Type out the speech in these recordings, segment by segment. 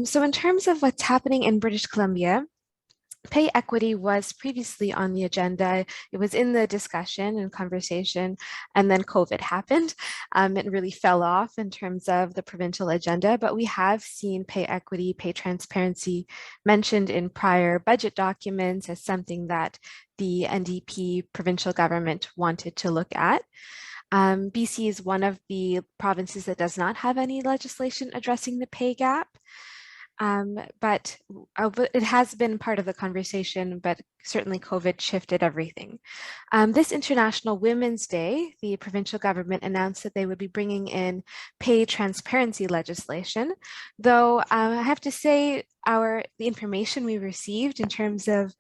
So in terms of what's happening in British Columbia, pay equity was previously on the agenda. It was in the discussion and conversation, and then COVID happened. It really fell off in terms of the provincial agenda, but we have seen pay equity, pay transparency mentioned in prior budget documents as something that the NDP provincial government wanted to look at. BC is one of the provinces that does not have any legislation addressing the pay gap. But it has been part of the conversation, but certainly COVID shifted everything. This International Women's Day, the provincial government announced that they would be bringing in pay transparency legislation, though I have to say the information we received in terms of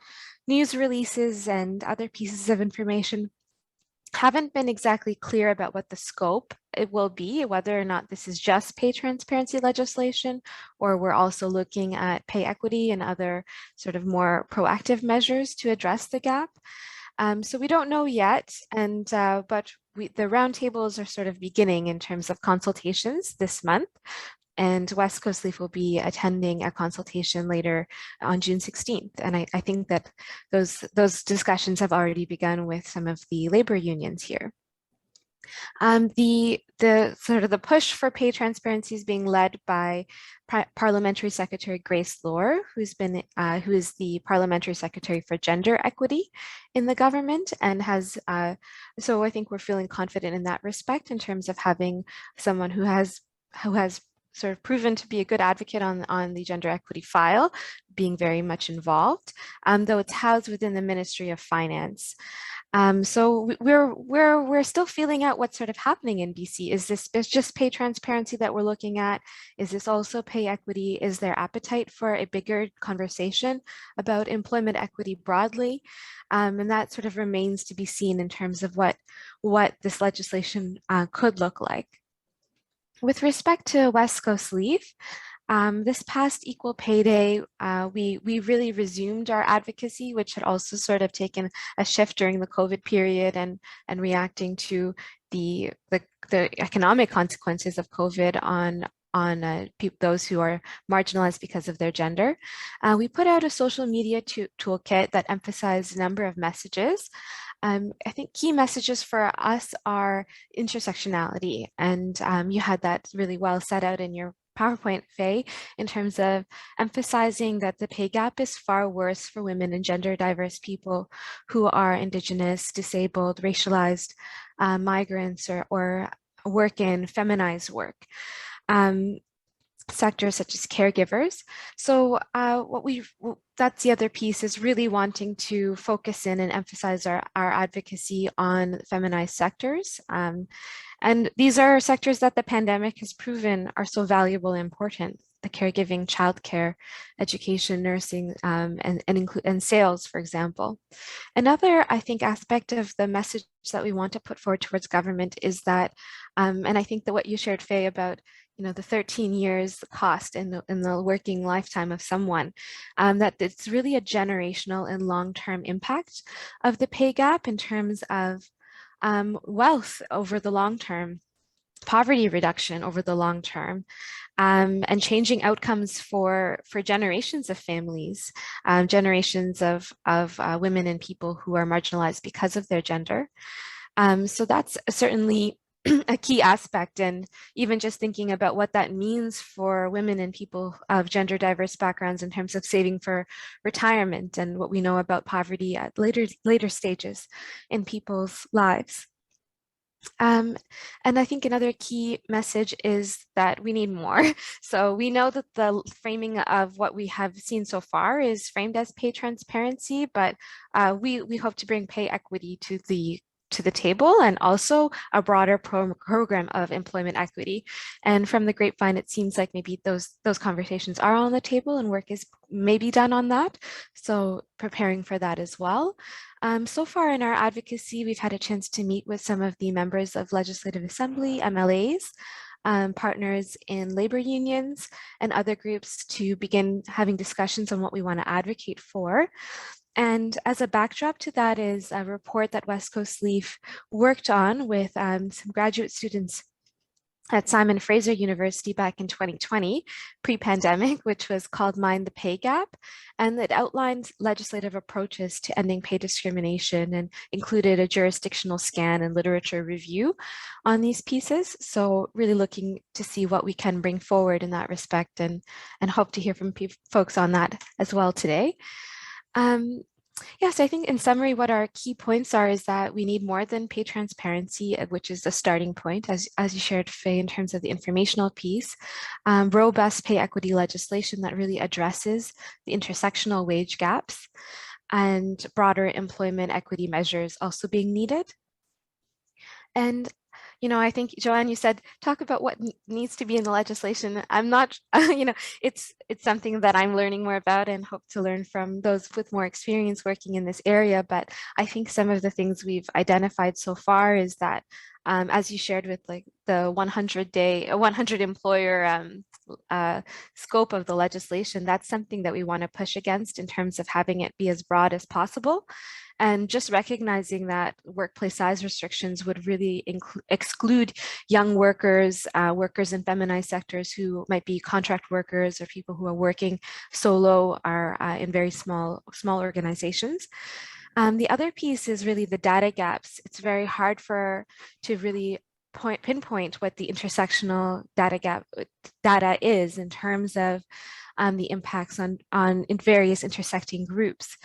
news releases and other pieces of information haven't been exactly clear about what the scope it will be, whether or not this is just pay transparency legislation, or we're also looking at pay equity and other sort of more proactive measures to address the gap. So we don't know yet, but the roundtables are sort of beginning in terms of consultations this month. And West Coast Leaf will be attending a consultation later on June 16th. And I think that those discussions have already begun with some of the labor unions here. The sort of the push for pay transparency is being led by Parliamentary Secretary Grace Lohr, who is the Parliamentary Secretary for Gender Equity in the government, and so I think we're feeling confident in that respect in terms of having someone who has sort of proven to be a good advocate on the gender equity file, being very much involved, though it's housed within the Ministry of Finance. So we're still feeling out what's sort of happening in BC. Is this just pay transparency that we're looking at? Is this also pay equity? Is there appetite for a bigger conversation about employment equity broadly? And that sort of remains to be seen in terms of what this legislation could look like. With respect to West Coast Leaf, this past Equal Pay Day, we really resumed our advocacy, which had also sort of taken a shift during the COVID period and reacting to the economic consequences of COVID on those who are marginalized because of their gender. We put out a social media toolkit that emphasized a number of messages. I think key messages for us are intersectionality, and you had that really well set out in your PowerPoint, Faye, in terms of emphasizing that the pay gap is far worse for women and gender diverse people who are Indigenous, disabled, racialized, migrants, or work in feminized work. Sectors such as caregivers. So that's the other piece, is really wanting to focus in and emphasize our advocacy on feminized sectors. And these are sectors that the pandemic has proven are so valuable and important: the caregiving, childcare, education, nursing, and sales, for example. Another, I think, aspect of the message that we want to put forward towards government is that, and I think that what you shared, Faye, about the 13 years cost in the working lifetime of someone, that it's really a generational and long-term impact of the pay gap in terms of wealth over the long term, poverty reduction over the long term, and changing outcomes for generations of families, generations of women and people who are marginalized because of their gender. So that's certainly a key aspect, and even just thinking about what that means for women and people of gender diverse backgrounds in terms of saving for retirement and what we know about poverty at later stages in people's lives. And I think another key message is that we need more. So we know that the framing of what we have seen so far is framed as pay transparency, but we hope to bring pay equity to the table, and also a broader program of employment equity. And from the grapevine, it seems like maybe those conversations are on the table and work is maybe done on that. So preparing for that as well. So far in our advocacy, we've had a chance to meet with some of the members of Legislative Assembly, MLAs, partners in labor unions and other groups to begin having discussions on what we want to advocate for. And as a backdrop to that is a report that West Coast Leaf worked on with some graduate students at Simon Fraser University back in 2020, pre-pandemic, which was called Mind the Pay Gap. And it outlined legislative approaches to ending pay discrimination and included a jurisdictional scan and literature review on these pieces. So really looking to see what we can bring forward in that respect, and hope to hear from folks on that as well today. Yes, I think in summary, what our key points are is that we need more than pay transparency, which is the starting point, as you shared, Faye, in terms of the informational piece. Robust pay equity legislation that really addresses the intersectional wage gaps, and broader employment equity measures also being needed. And I think, Joanne, you said, talk about what needs to be in the legislation. I'm not, it's something that I'm learning more about and hope to learn from those with more experience working in this area. But I think some of the things we've identified so far is that, as you shared with like the 100 employer scope of the legislation, that's something that we want to push against in terms of having it be as broad as possible. And just recognizing that workplace size restrictions would really exclude young workers, workers in feminized sectors who might be contract workers or people who are working solo or in very small organizations. The other piece is really the data gaps. It's very hard to really pinpoint what the intersectional data is in terms of the impacts on various intersecting groups.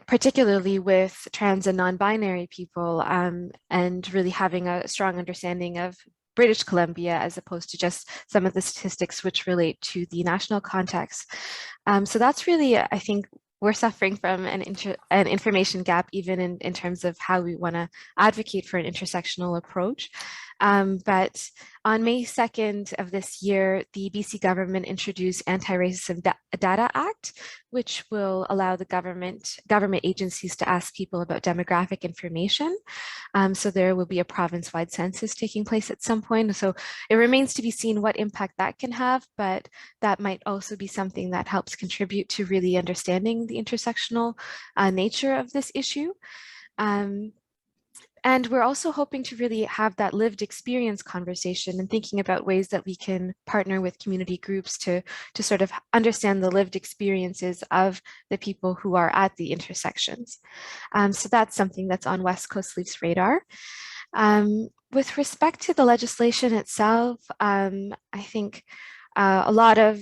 Particularly with trans and non-binary people, and really having a strong understanding of British Columbia as opposed to just some of the statistics which relate to the national context. So that's really, I think, we're suffering from an information gap, even in terms of how we want to advocate for an intersectional approach. But on May 2nd of this year, the BC government introduced Anti-Racism Data Act, which will allow the government agencies to ask people about demographic information. So there will be a province-wide census taking place at some point. So it remains to be seen what impact that can have, but that might also be something that helps contribute to really understanding the intersectional nature of this issue. And we're also hoping to really have that lived experience conversation and thinking about ways that we can partner with community groups to sort of understand the lived experiences of the people who are at the intersections. So that's something that's on West Coast Leaf's radar. With respect to the legislation itself, I think a lot of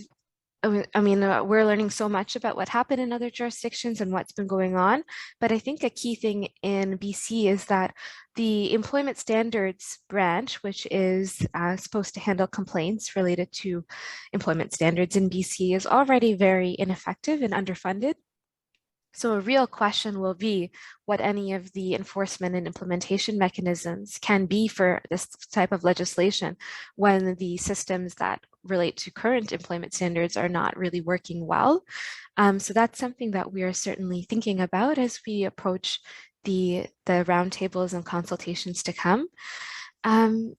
we're learning so much about what happened in other jurisdictions and what's been going on. But I think a key thing in BC is that the Employment Standards branch, which is supposed to handle complaints related to employment standards in BC, is already very ineffective and underfunded. So a real question will be what any of the enforcement and implementation mechanisms can be for this type of legislation when the systems that relate to current employment standards are not really working well. So that's something that we are certainly thinking about as we approach the roundtables and consultations to come. And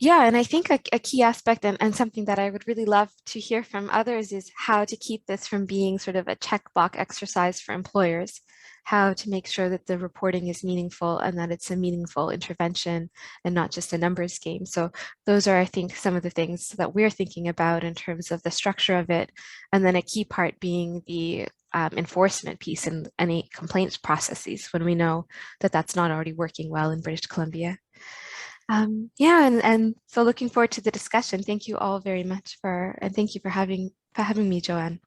yeah, and I think a key aspect and something that I would really love to hear from others is how to keep this from being sort of a checkbox exercise for employers, how to make sure that the reporting is meaningful and that it's a meaningful intervention and not just a numbers game. So those are, I think, some of the things that we're thinking about in terms of the structure of it. And then a key part being the enforcement piece and any complaints processes when we know that that's not already working well in British Columbia. Yeah, and so looking forward to the discussion. Thank you all very much and thank you for having me, Joanne.